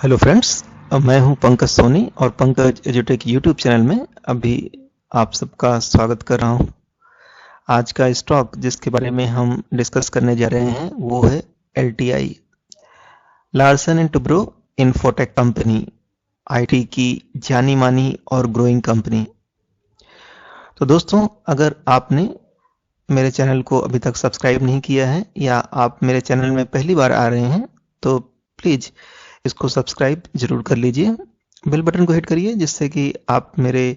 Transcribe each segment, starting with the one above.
Hello friends. मैं हूं पंकज सोनी और पंकज एजुटेक यूट्यूब चैनल में अभी आप सबका स्वागत कर रहा हूं। आज का स्टॉक जिसके बारे में हम डिस्कस करने जा रहे हैं वो है LTI, Larsen and Toubro infotech company, IT की जानी मानी और ग्रोइंग कंपनी। तो दोस्तों, अगर आपने मेरे चैनल को अभी तक सब्सक्राइब नहीं किया है या आप मेरे चैनल में पहली बार आ रहे हैं तो प्लीज़ इसको सब्सक्राइब जरूर कर लीजिए। बेल बटन को हिट करिए जिससे कि आप मेरे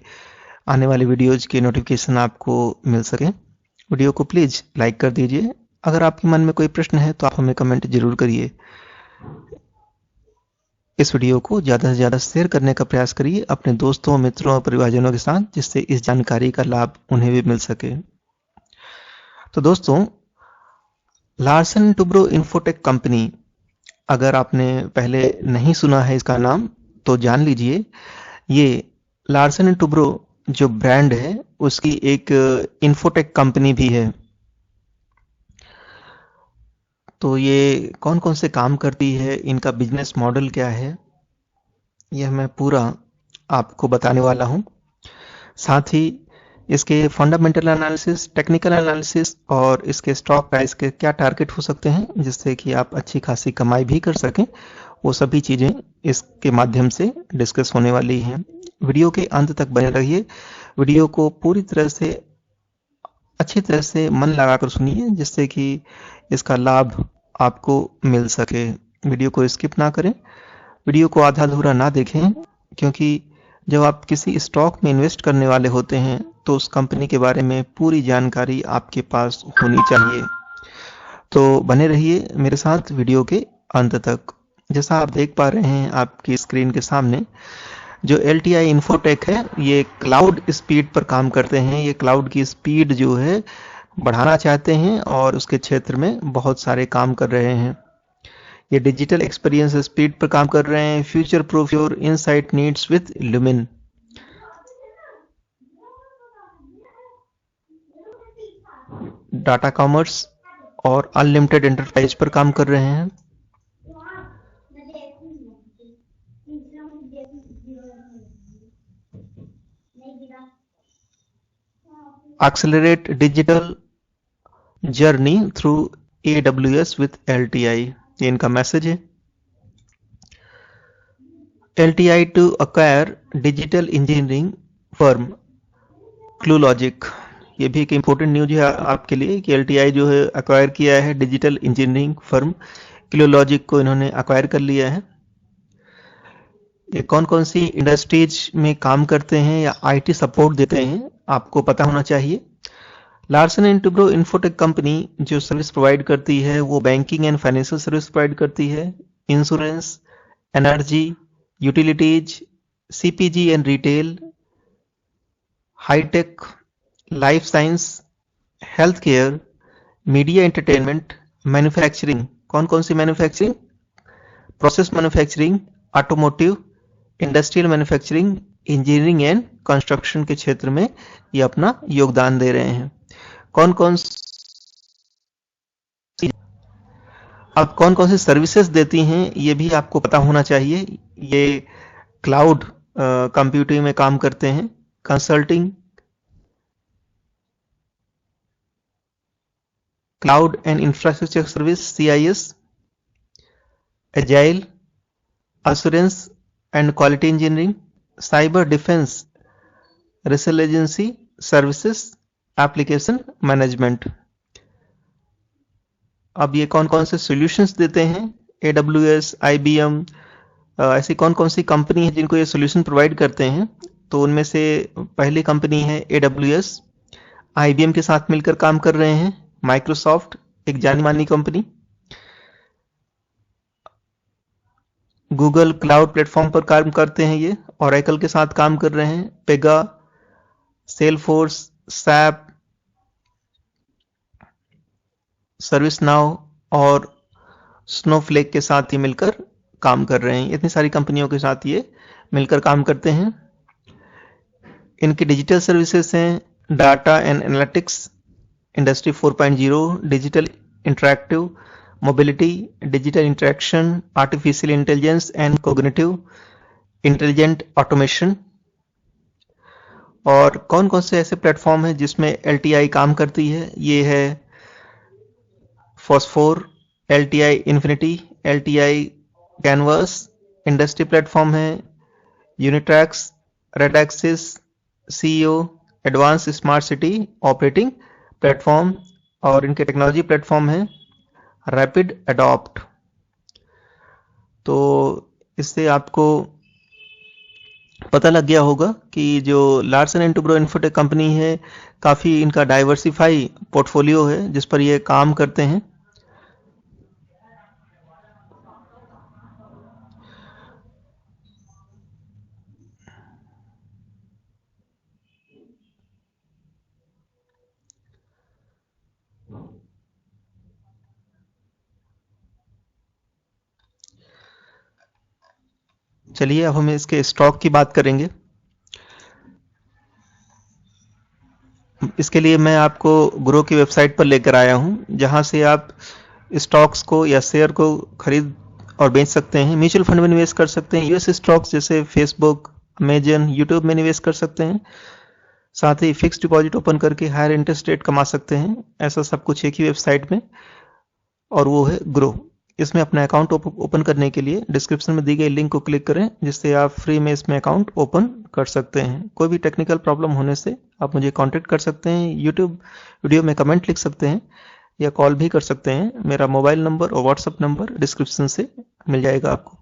आने वाले वीडियोज की नोटिफिकेशन आपको मिल सके। वीडियो को प्लीज़ लाइक कर दीजिए। अगर आपके मन में कोई प्रश्न है तो आप हमें कमेंट जरूर करिए। इस वीडियो को ज़्यादा से ज़्यादा शेयर करने का प्रयास करिए अपने दोस्तों, मित्रों और परिवारजनों के साथ, जिससे इस जानकारी का लाभ उन्हें भी मिल सके। तो दोस्तों, लार्सन टुब्रो इन्फोटेक कंपनी, अगर आपने पहले नहीं सुना है इसका नाम तो जान लीजिए। ये लार्सन एंड टुब्रो जो ब्रांड है उसकी एक इन्फोटेक कंपनी भी है। तो ये कौन कौन से काम करती है, इनका बिजनेस मॉडल क्या है, यह मैं पूरा आपको बताने वाला हूँ। साथ ही इसके फंडामेंटल एनालिसिस, टेक्निकल एनालिसिस और इसके स्टॉक प्राइस के क्या टारगेट हो सकते हैं जिससे कि आप अच्छी खासी कमाई भी कर सकें, वो सभी चीज़ें इसके माध्यम से डिस्कस होने वाली हैं। वीडियो के अंत तक बने रहिए। वीडियो को पूरी तरह से अच्छी तरह से मन लगाकर सुनिए जिससे कि इसका लाभ आपको मिल सके। वीडियो को स्किप ना करें, वीडियो को आधा अधूरा ना देखें, क्योंकि जब आप किसी स्टॉक में इन्वेस्ट करने वाले होते हैं तो उस कंपनी के बारे में पूरी जानकारी आपके पास होनी चाहिए। तो बने रहिए मेरे साथ वीडियो के अंत तक। जैसा आप देख पा रहे हैं आपकी स्क्रीन के सामने, जो एलटीआई इन्फोटेक है ये क्लाउड स्पीड पर काम करते हैं। ये क्लाउड की स्पीड जो है बढ़ाना चाहते हैं और उसके क्षेत्र में बहुत सारे काम कर रहे हैं। ये डिजिटल एक्सपीरियंस स्पीड पर काम कर रहे हैं। Future proof your insight needs with Lumin. Data commerce और अनलिमिटेड एंटरप्राइज पर काम कर रहे हैं। Accelerate digital journey through AWS with LTI, ये इनका मैसेज है। LTI to acquire digital engineering firm Cuelogic, ये भी एक इम्पोर्टेंट न्यूज है आपके लिए कि LTI जो है अक्वायर किया है डिजिटल इंजीनियरिंग फर्म क्लूलॉजिक को, इन्होंने अक्वायर कर लिया है। ये कौन कौन सी इंडस्ट्रीज में काम करते हैं या IT सपोर्ट देते हैं आपको पता होना चाहिए। Larsen and Toubro infotech company जो सर्विस प्रोवाइड करती है वो banking and financial service provide करती है, insurance, energy, utilities, CPG and retail, hitech, life science, health care, media entertainment, manufacturing. कौन कौन सी manufacturing? Process manufacturing, automotive, industrial manufacturing, engineering and construction के क्षेत्र में ये अपना योगदान दे रहे हैं। कौन कौन सी सर्विसेज देती हैं ये भी आपको पता होना चाहिए। ये क्लाउड कंप्यूटिंग में काम करते हैं, consulting, cloud and infrastructure service CIS, agile, assurance and quality engineering, cyber defence, resiliency services, application management. अब ये कौन कौन से सॉल्यूशंस देते हैं? AWS, IBM, ऐसी कौन कौन सी कंपनी है जिनको ये सॉल्यूशन प्रोवाइड करते हैं? तो उनमें से पहली कंपनी है AWS, IBM के साथ मिलकर काम कर रहे हैं। माइक्रोसॉफ्ट, एक जानी मानी कंपनी, गूगल क्लाउड प्लेटफॉर्म पर काम करते हैं ये, ओरेकल के साथ काम कर रहे हैं, पेगा, सेलफोर्स, सैप, सर्विस नाउ और स्नोफ्लेक के साथ ही मिलकर काम कर रहे हैं। इतनी सारी कंपनियों के साथ ये मिलकर काम करते हैं। इनकी डिजिटल सर्विसेज हैं data and analytics, industry 4.0, digital interactive, mobility, digital interaction, artificial intelligence and cognitive intelligent automation. और कौन कौन से ऐसे प्लेटफॉर्म हैं जिसमें LTI काम करती है? ये है Fosfor, LTI Infinity, LTI Canvas. Industry platform है Unitrax, Red Axis, CEO, advance smart city operating platform. और इनके टेक्नोलॉजी प्लेटफॉर्म है रैपिड अडॉप्ट। तो इससे आपको पता लग गया होगा कि जो Larsen and Toubro infotech company है, काफ़ी इनका डाइवर्सिफाई पोर्टफोलियो है जिस पर ये काम करते हैं। चलिए अब हम इसके स्टॉक की बात करेंगे। इसके लिए मैं आपको ग्रो की वेबसाइट पर लेकर आया हूं, जहां से आप स्टॉक्स को या शेयर को खरीद और बेच सकते हैं। म्यूचुअल फंड में निवेश कर सकते हैं, यूएस स्टॉक्स जैसे फेसबुक, अमेजन, यूट्यूब में निवेश कर सकते हैं। साथ ही फिक्स डिपॉजिट ओपन करके हायर इंटरेस्ट रेट कमा सकते हैं। ऐसा सब कुछ एक ही वेबसाइट में, और वो है ग्रो। इसमें अपना अकाउंट ओपन करने के लिए डिस्क्रिप्शन में दी गई लिंक को क्लिक करें, जिससे आप फ्री में इसमें अकाउंट ओपन कर सकते हैं। कोई भी टेक्निकल प्रॉब्लम होने से आप मुझे कांटेक्ट कर सकते हैं, यूट्यूब वीडियो में कमेंट लिख सकते हैं या कॉल भी कर सकते हैं। मेरा मोबाइल नंबर और व्हाट्सएप नंबर डिस्क्रिप्शन से मिल जाएगा आपको।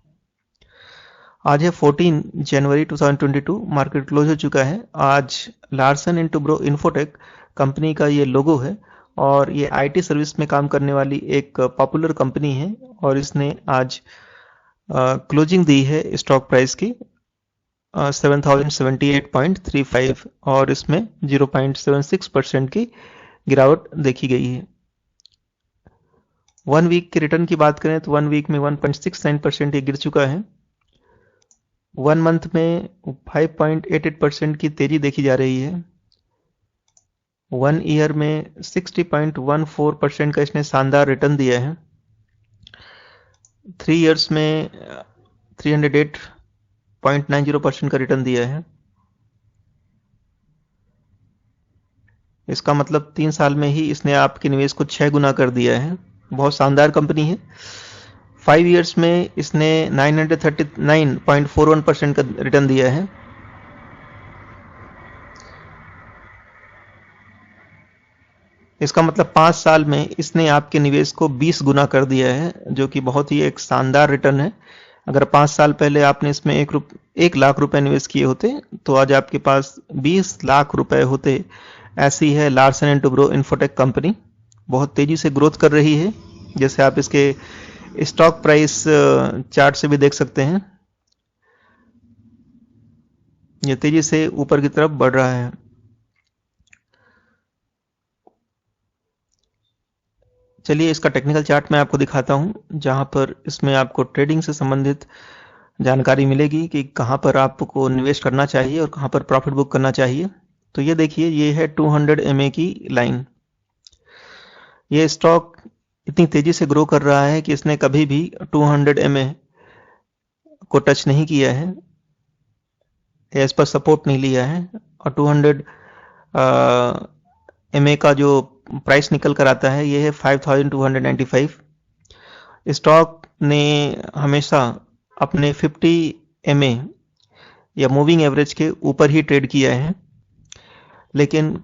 आज है 14 जनवरी 2022, मार्केट क्लोज हो चुका है। आज Larsen and Toubro infotech company का ये लोगो है, और ये आईटी सर्विस में काम करने वाली एक पॉपुलर कंपनी है। और इसने आज क्लोजिंग दी है स्टॉक प्राइस की 7078.35, और इसमें 0.76% की गिरावट देखी गई है। 1 वीक के रिटर्न की बात करें तो 1 वीक में 1.69% ये गिर चुका है। 1 मंथ में 5.88% की तेजी देखी जा रही है। 1 ईयर में 60.14% का इसने शानदार रिटर्न दिया है। 3 इयर्स में 308.90% का रिटर्न दिया है। इसका मतलब 3 साल में ही इसने आपके निवेश को 6 गुना कर दिया है। बहुत शानदार कंपनी है। 5 इयर्स में इसने 939.41% का रिटर्न दिया है। इसका मतलब 5 साल में इसने आपके निवेश को 20 गुना कर दिया है, जो कि बहुत ही एक शानदार रिटर्न है। अगर 5 साल पहले आपने इसमें 1 लाख रुपए निवेश किए होते तो आज आपके पास 20 लाख रुपए होते। ऐसी है Larsen and Toubro infotech company. बहुत तेजी से ग्रोथ कर रही है, जैसे आप इसके स्टॉक प्राइस चार्ट से भी देख सकते हैं। ये तेजी से ऊपर की तरफ बढ़ रहा है। चलिए इसका टेक्निकल चार्ट मैं आपको दिखाता हूं, जहां पर इसमें आपको ट्रेडिंग से संबंधित जानकारी मिलेगी कि कहां पर आपको निवेश करना चाहिए और कहां पर प्रॉफिट बुक करना चाहिए। तो ये देखिए, ये है 200 MA की लाइन। ये स्टॉक इतनी तेजी से ग्रो कर रहा है कि इसने कभी भी 200 MA को टच नहीं किया है या इस पर सपोर्ट नहीं लिया है। और 200 MA का जो प्राइस निकल कर आता है, ये है 5295। स्टॉक ने हमेशा अपने 50 MA या मूविंग एवरेज के ऊपर ही ट्रेड किया है, लेकिन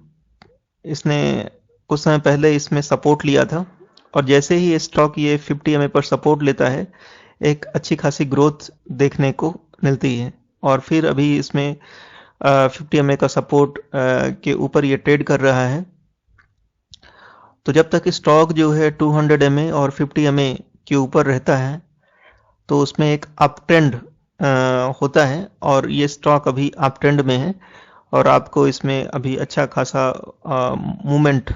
इसने कुछ समय पहले इसमें सपोर्ट लिया था, और जैसे ही स्टॉक ये 50 MA पर सपोर्ट लेता है, एक अच्छी खासी ग्रोथ देखने को मिलती है। और फिर अभी इसमें 50 MA का सपोर्ट के ऊपर ये ट्रेड कर रहा है। तो जब तक स्टॉक जो है 200 MA और 50 MA के ऊपर रहता है, तो उसमें एक अप ट्रेंड होता है, और ये स्टॉक अभी अप ट्रेंड में है, और आपको इसमें अभी अच्छा खासा मूवमेंट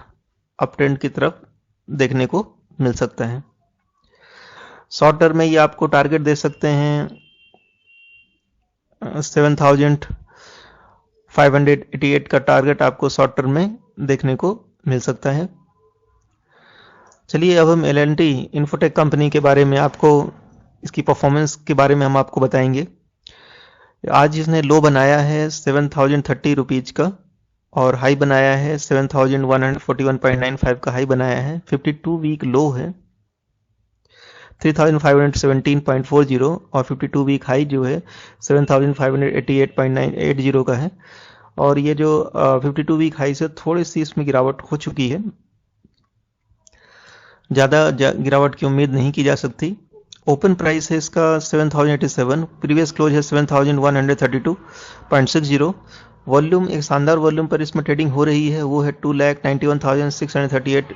अप ट्रेंड की तरफ देखने को मिल सकता है। शॉर्ट टर्म में ये आपको टारगेट दे सकते हैं 7588 का टारगेट आपको शॉर्ट टर्म में देखने को मिल सकता है। चलिए अब हम L&T इन्फोटेक कंपनी के बारे में आपको, इसकी परफॉर्मेंस के बारे में हम आपको बताएंगे। आज इसने लो बनाया है 7030 रुपीज का और हाई बनाया है 7141.95 का हाई बनाया है। 52 वीक लो है 3517.40 और 52 वीक हाई जो है 7588.980 का है। और ये जो 52 वीक हाई से थोड़ी सी इसमें गिरावट हो चुकी है, ज़्यादा गिरावट की उम्मीद नहीं की जा सकती। ओपन प्राइस है इसका 7087, प्रीवियस क्लोज है 7132.60। वॉल्यूम, एक शानदार वॉल्यूम पर इसमें ट्रेडिंग हो रही है, वो है 2,91,638।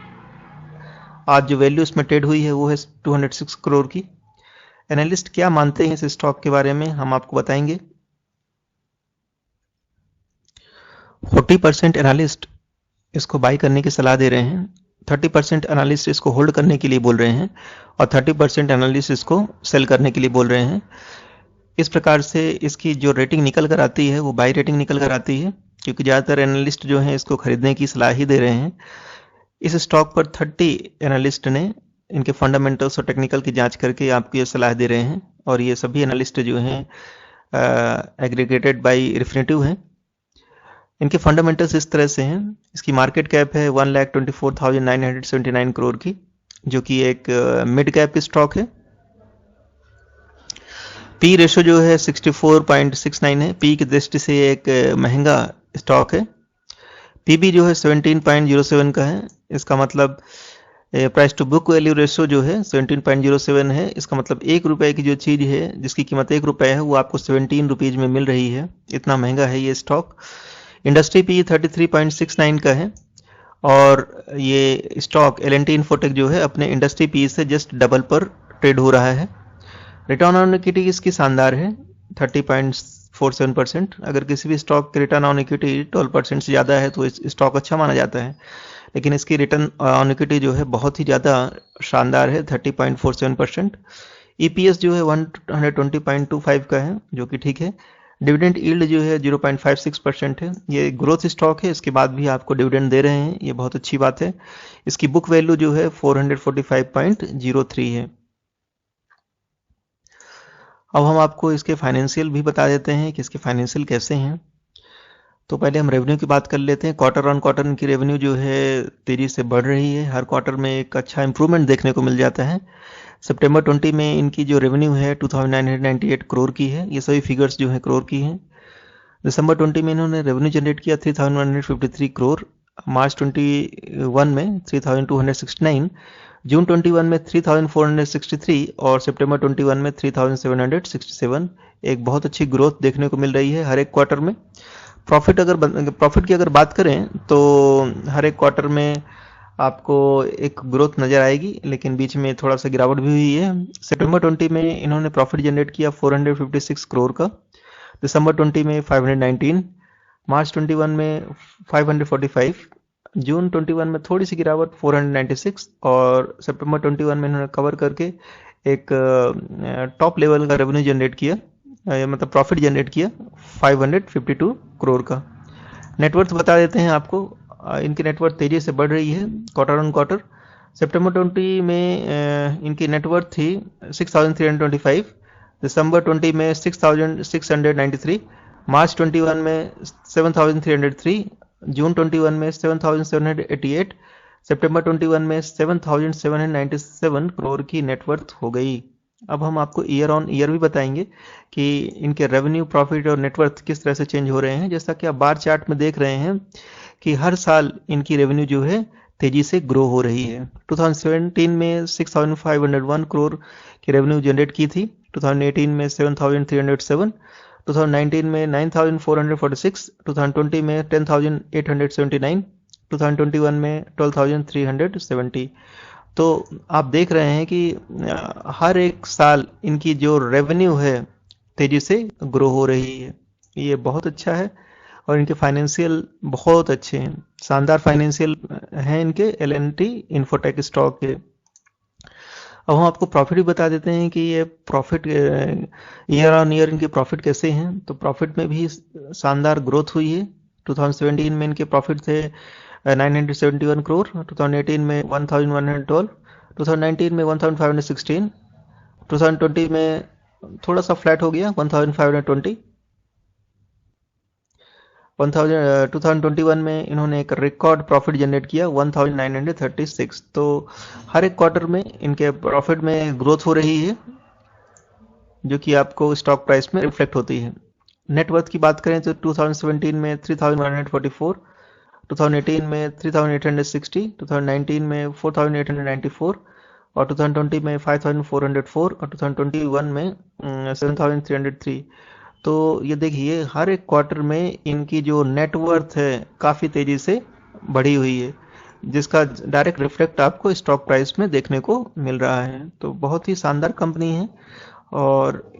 आज जो वैल्यू इसमें ट्रेड हुई है वो है 206 करोड़ की। एनालिस्ट क्या मानते हैं इस स्टॉक के बारे में हम आपको बताएंगे। 40% एनालिस्ट इसको बाई करने की सलाह दे रहे हैं, 30% एनालिस्ट इसको होल्ड करने के लिए बोल रहे हैं और 30% एनालिस्ट इसको सेल करने के लिए बोल रहे हैं। इस प्रकार से इसकी जो रेटिंग निकल कर आती है वो बाई रेटिंग निकल कर आती है, क्योंकि ज़्यादातर एनालिस्ट जो हैं इसको खरीदने की सलाह ही दे रहे हैं। इस स्टॉक पर 30 एनालिस्ट ने इनके फंडामेंटल्स और टेक्निकल की जांच करके आपको ये सलाह दे रहे हैं, और ये सभी एनालिस्ट जो हैं एग्रीगेटेड बाय रिफिनिटिव हैं। इनके फंडामेंटल्स इस तरह से हैं। इसकी मार्केट कैप है 1,24,979 करोड़ की, जो कि एक मिड कैप स्टॉक है। पी रेशो जो है 64.69 है, पी की दृष्टि से एक महंगा स्टॉक है। पीबी जो है 17.07 का है, इसका मतलब price to book value ratio जो है 17.07 है। इसका मतलब 1 रुपए की जो चीज़ है जिसकी कीमत 1 रुपए है वो आपको 17 रुपीज में मिल रही है, इतना महंगा है ये स्टॉक। इंडस्ट्री पी 33.69 का है और ये स्टॉक L&T इन्फोटेक जो है अपने इंडस्ट्री पी से जस्ट डबल पर ट्रेड हो रहा है। रिटर्न ऑन इक्विटी इसकी शानदार है 30.47%। अगर किसी भी स्टॉक के रिटर्न ऑन इक्विटी 12% से ज़्यादा है तो इस स्टॉक अच्छा माना जाता है, लेकिन इसकी रिटर्न ऑन इक्विटी जो है बहुत ही ज़्यादा शानदार है 30.47%। ईपीएस जो है 120.25 का है, जो कि ठीक है। डिविडेंड यील्ड जो है 0.56% है। ये ग्रोथ स्टॉक है, इसके बाद भी आपको डिविडेंड दे रहे हैं, ये बहुत अच्छी बात है। इसकी बुक वैल्यू जो है 445.03 है। अब हम आपको इसके फाइनेंशियल भी बता देते हैं कि इसके फाइनेंशियल कैसे हैं। तो पहले हम रेवेन्यू की बात कर लेते हैं। क्वार्टर ऑन क्वार्टर इनकी रेवेन्यू जो है तेजी से बढ़ रही है, हर क्वार्टर में एक अच्छा इंप्रूवमेंट देखने को मिल जाता है। सितंबर 20 में इनकी जो रेवेन्यू है 2998 करोड़ की है, ये सभी फिगर्स जो हैं करोड़ की हैं। दिसंबर 20 में इन्होंने रेवेन्यू जनरेट किया 3153 करोड़, मार्च 21 में 3269, जून 21 में 3463 और सितंबर 21 में 3767। एक बहुत अच्छी ग्रोथ देखने को मिल रही है हर एक क्वार्टर में। प्रॉफिट की अगर बात करें तो हर एक क्वार्टर में आपको एक ग्रोथ नजर आएगी, लेकिन बीच में थोड़ा सा गिरावट भी हुई है। सितंबर 20 में इन्होंने प्रॉफिट जनरेट किया 456 करोड़ का, दिसंबर 20 में 519, मार्च 21 में 545, जून 21 में थोड़ी सी गिरावट 496 और सितंबर 21 में इन्होंने कवर करके एक टॉप लेवल का रेवेन्यू जनरेट किया, मतलब प्रॉफिट जनरेट किया 552 करोड़ का। नेटवर्थ बता देते हैं आपको। इनकी नेटवर्थ तेजी से बढ़ रही है क्वार्टर ऑन क्वार्टर। सितंबर 20 में इनकी नेटवर्थ थी 6325, दिसंबर 20 में 6693, मार्च 21 में 7303, जून 21 में 7788, सितंबर 21 में 7797 करोड़ की नेटवर्थ हो गई। अब हम आपको ईयर ऑन ईयर भी बताएंगे कि इनके रेवेन्यू, प्रॉफिट और नेटवर्थ किस तरह से चेंज हो रहे हैं। जैसा कि आप बार चार्ट में देख रहे हैं कि हर साल इनकी रेवेन्यू जो है तेजी से ग्रो हो रही है। 2017 में 6501 करोड़ की रेवेन्यू जनरेट की थी, 2018 में 7307, 2019 में 9446, 2020 में 10879, 2021 में 12370। तो आप देख रहे हैं कि हर एक साल इनकी जो रेवेन्यू है तेजी से ग्रो हो रही है, ये बहुत अच्छा है। और इनके फाइनेंशियल बहुत अच्छे हैं, शानदार फाइनेंशियल हैं इनके L&T इन्फोटेक स्टॉक के। अब हम आपको प्रॉफिट भी बता देते हैं कि ये प्रॉफिट ईयर ऑन ईयर इनके प्रॉफिट कैसे हैं। तो प्रॉफिट में भी शानदार ग्रोथ हुई है। 2017 में इनके प्रॉफिट थे 971 करोड़, 2018 में 1112, 2019 में 1516, 2020 में थोड़ा सा फ्लैट हो गया 1520, 2021 में इन्होंने एक रिकॉर्ड प्रॉफिट जनरेट किया 1936। तो हर एक क्वार्टर में इनके प्रॉफिट में ग्रोथ हो रही है, जो कि आपको स्टॉक प्राइस में रिफ्लेक्ट होती है। नेटवर्थ की बात करें तो 2017 में 3144, 2018 में 3860, 2019 में 4894 और 2020 में 5404 और 2021 में 7303। तो ये देखिए हर एक क्वार्टर में इनकी जो नेटवर्थ है काफ़ी तेज़ी से बढ़ी हुई है, जिसका डायरेक्ट रिफ्लेक्ट आपको स्टॉक प्राइस में देखने को मिल रहा है। तो बहुत ही शानदार कंपनी है और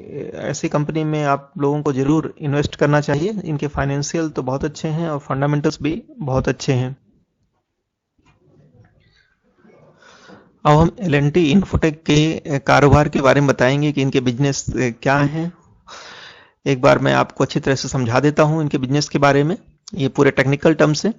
ऐसी कंपनी में आप लोगों को ज़रूर इन्वेस्ट करना चाहिए। इनके फाइनेंशियल तो बहुत अच्छे हैं और फंडामेंटल्स भी बहुत अच्छे हैं। अब हम L&T इन्फोटेक के कारोबार के बारे में बताएंगे कि इनके बिजनेस क्या हैं। एक बार मैं आपको अच्छी तरह से समझा देता हूं इनके बिजनेस के बारे में, ये पूरे टेक्निकल टर्म्स हैं।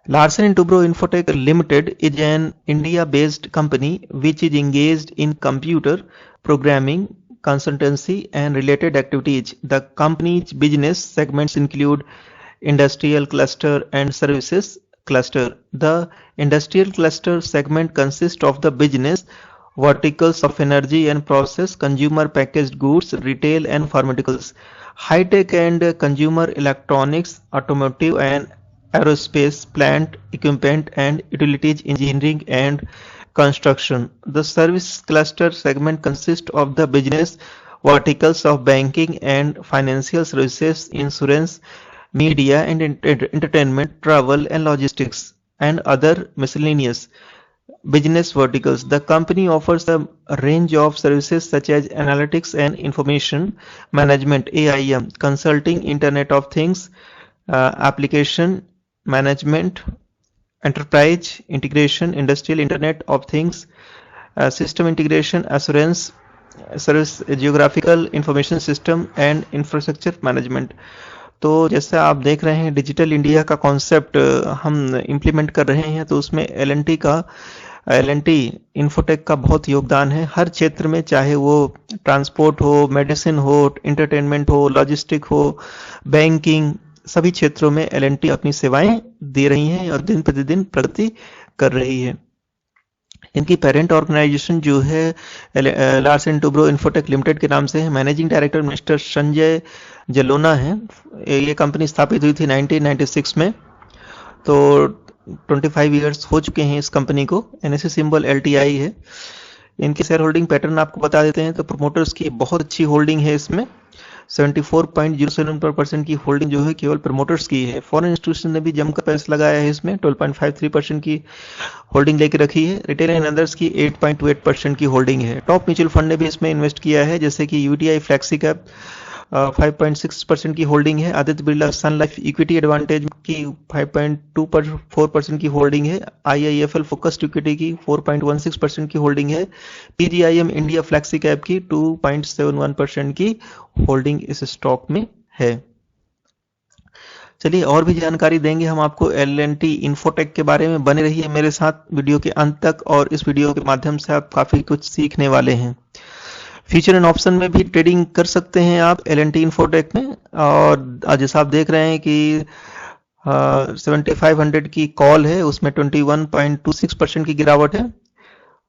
Larsen & Toubro Infotech Limited is an India-based company which is engaged in computer programming, consultancy and related activities. The company's business segments include industrial cluster and services cluster. The industrial cluster segment consists of the business verticals of energy and process, consumer packaged goods, retail and pharmaceuticals, high-tech and consumer electronics, automotive and aerospace, plant equipment and utilities, engineering and construction. The service cluster segment consists of the business verticals of banking and financial services, insurance, media and entertainment, travel and logistics, and other miscellaneous business verticals. The company offers a range of services such as analytics and information management (AIM), consulting, Internet of Things, application management, enterprise integration, industrial Internet of Things, system integration, assurance service, geographical information system and infrastructure management। तो जैसे आप देख रहे हैं digital India का concept हम implement कर रहे हैं, तो उसमें L&T इन्फोटेक का बहुत योगदान है हर क्षेत्र में, चाहे वो ट्रांसपोर्ट हो, मेडिसिन हो, एंटरटेनमेंट हो, लॉजिस्टिक हो, बैंकिंग, सभी क्षेत्रों में L&T अपनी सेवाएं दे रही हैं और दिन प्रतिदिन प्रगति कर रही है। इनकी पेरेंट ऑर्गेनाइजेशन जो है लार्सन टूब्रो इन्फोटेक लिमिटेड के नाम से है। मैनेजिंग डायरेक्टर मिस्टर संजय जलोना है। ये कंपनी स्थापित हुई थी 1996 में, तो 25 इयर्स हो चुके हैं इस कंपनी को। NSE सिंबल LTI है। इनकी शेयर होल्डिंग पैटर्न आपको बता देते हैं। तो प्रोमोटर्स की बहुत अच्छी होल्डिंग है इसमें, 74.07% की होल्डिंग जो है केवल प्रमोटर्स की है। फॉरेन इंस्टीट्यूशन ने भी जमकर पैसा लगाया है इसमें, 12.53% की होल्डिंग लेके रखी है। रिटेल एंड अदर्स की 8.28% की होल्डिंग है। टॉप म्यूचुअल फंड ने भी इसमें इन्वेस्ट किया है, जैसे कि UTI फ्लैक्सी कैप 5.6% की होल्डिंग है। आदित्य बिरला सन लाइफ इक्विटी एडवांटेज की 5.24% की होल्डिंग है। IIFL फोकस्ड इक्विटी की 4.16% की होल्डिंग है। PGIM इंडिया फ्लैक्सी कैप की 2.71% की होल्डिंग इस स्टॉक में है। चलिए और भी जानकारी देंगे हम आपको L&T इन्फोटेक के बारे में। बने रहिए मेरे साथ वीडियो के अंत तक और इस वीडियो के माध्यम से आप काफी कुछ सीखने वाले हैं। फ्यूचर एंड ऑप्शन में भी ट्रेडिंग कर सकते हैं आप L&T इन्फोटेक में। और जैसा आप देख रहे हैं कि 7500 की कॉल है, उसमें 21.26% की गिरावट है।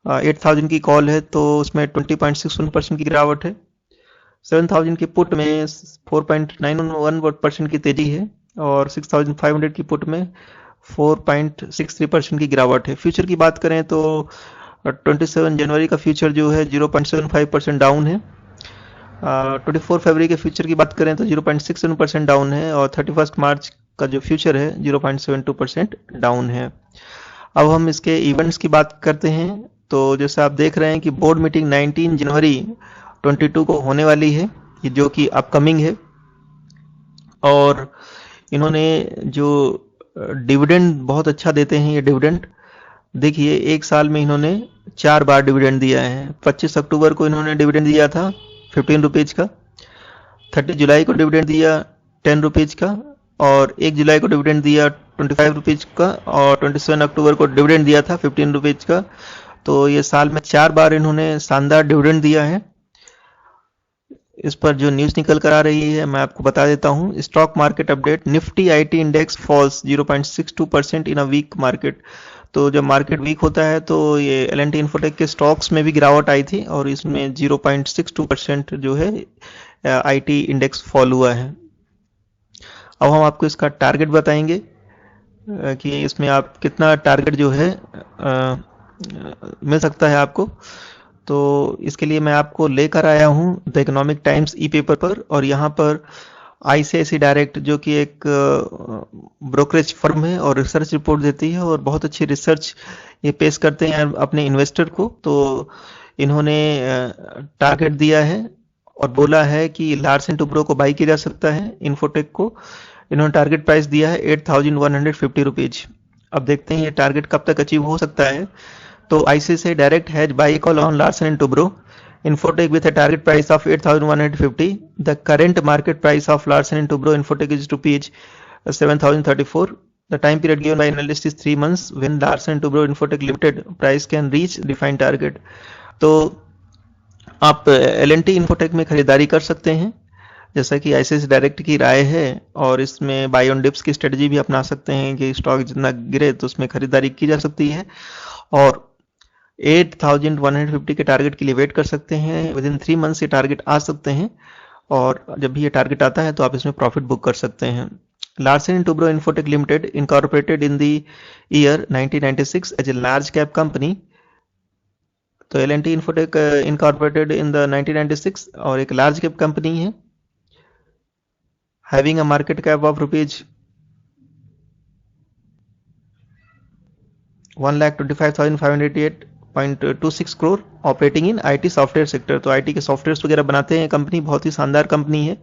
8000 की कॉल है तो उसमें 20.61% की गिरावट है। 7000 की पुट में 4.91% की तेजी है और 6500 की पुट में 4.63% की गिरावट है। फ्यूचर की बात करें तो 27 जनवरी का फ्यूचर जो है 0.75% डाउन है। 24 फरवरी के फ्यूचर की बात करें तो 0.67% डाउन है और 31 मार्च का जो फ्यूचर है 0.72% डाउन है। अब हम इसके इवेंट्स की बात करते हैं। तो जैसे आप देख रहे हैं कि बोर्ड मीटिंग 19 जनवरी 22 को होने वाली है, जो कि अपकमिंग है। और इन्होंने जो डिविडेंड बहुत अच्छा देते हैं, ये डिविडेंड देखिए एक साल में इन्होंने 4 बार डिविडेंड दिया है। 25 अक्टूबर को इन्होंने डिविडेंड दिया था 15 रुपीज का, 30 जुलाई को डिविडेंड दिया 10 रुपीज का, और 1 जुलाई को डिविडेंड दिया 25 रुपीज का, और 27 अक्टूबर को डिविडेंड दिया था 15 रुपीज का। तो ये साल में 4 बार इन्होंने शानदार डिविडेंड दिया है। इस पर जो न्यूज निकल कर आ रही है मैं आपको बता देता हूं। Stock market update, Nifty IT index falls 0.62% in a weak market. तो जब मार्केट वीक होता है तो ये एल&टी इन्फोटेक के स्टॉक्स में भी गिरावट आई थी, और इसमें 0.62% जो है आईटी इंडेक्स फॉल हुआ है। अब हम आपको इसका टारगेट बताएंगे कि इसमें आप कितना टारगेट जो है मिल सकता है आपको। तो इसके लिए मैं आपको लेकर आया हूं the economic times E paper पर, और यहाँ पर आईसीआईसी डायरेक्ट जो कि एक ब्रोकरेज फर्म है और रिसर्च रिपोर्ट देती है, और बहुत अच्छी रिसर्च ये पेश करते हैं अपने इन्वेस्टर को। तो इन्होंने टारगेट दिया है और बोला है कि लार्सन टुब्रो को बाई किया जा सकता है इन्फोटेक को। इन्होंने टारगेट प्राइस दिया है 8,150 रुपीज। अब देखते हैं ये टारगेट कब तक अचीव हो सकता है। तो ICICI direct has by call on Larsen and Toubro Infotech with a target price of 8,150. The current market price of Larsen & Toubro Infotech is rupees 7,034. The time period given by analyst is 3 months when Larsen & Toubro Infotech Limited price can reach defined target. तो आप L&T Infotech में खरीदारी कर सकते हैं जैसा कि ICICI direct की राय है, और इसमें बाय ऑन डिप्स की स्ट्रेटजी भी अपना सकते हैं कि स्टॉक जितना गिरे तो उसमें खरीदारी की जा सकती है, और 8,150 के टारगेट के लिए वेट कर सकते हैं। विद इन 3 मंथ्स ये टारगेट आ सकते हैं, और जब भी ये टारगेट आता है तो आप इसमें प्रॉफिट बुक कर सकते हैं। Larsen and Toubro infotech limited incorporated in the year 1996 as a large cap company. तो L and T infotech incorporated in the 1996 और एक लार्ज कैप कंपनी है, having a market cap of rupees 1,25,588.26 crore, operating in IT software sector. तो IT के software वगैरह बनाते हैं company, बहुत ही शानदार कंपनी है।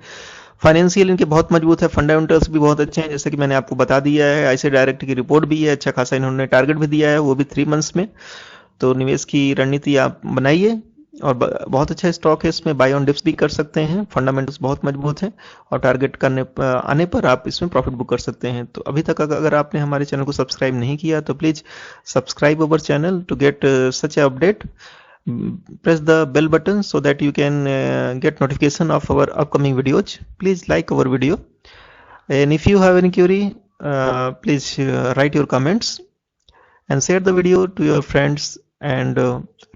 फाइनेंशियल इनके बहुत मजबूत है, फंडामेंटल्स भी बहुत अच्छे हैं जैसे कि मैंने आपको बता दिया है। आईसीआईसीआई डायरेक्ट की रिपोर्ट भी है, अच्छा खासा इन्होंने टारगेट भी दिया है, वो भी 3 मंथ्स में। तो निवेश की रणनीति आप बनाइए, और बहुत अच्छा स्टॉक है, इसमें बाय ऑन डिप्स भी कर सकते हैं, फंडामेंटल्स बहुत मजबूत हैं, और टारगेट करने आने पर आप इसमें प्रॉफिट बुक कर सकते हैं। तो अभी तक अगर आपने हमारे चैनल को सब्सक्राइब नहीं किया तो please subscribe our channel to get such update. Press the bell button so that you can get notification of our upcoming videos. Please like our video, and if you have any query, please write your comments and share the video to your friends and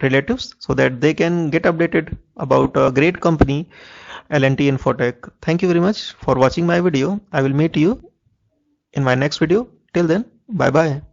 relatives so that they can get updated about a great company, L&T Infotech. Thank you very much for watching my video. I will meet you in my next video. Till then, bye bye.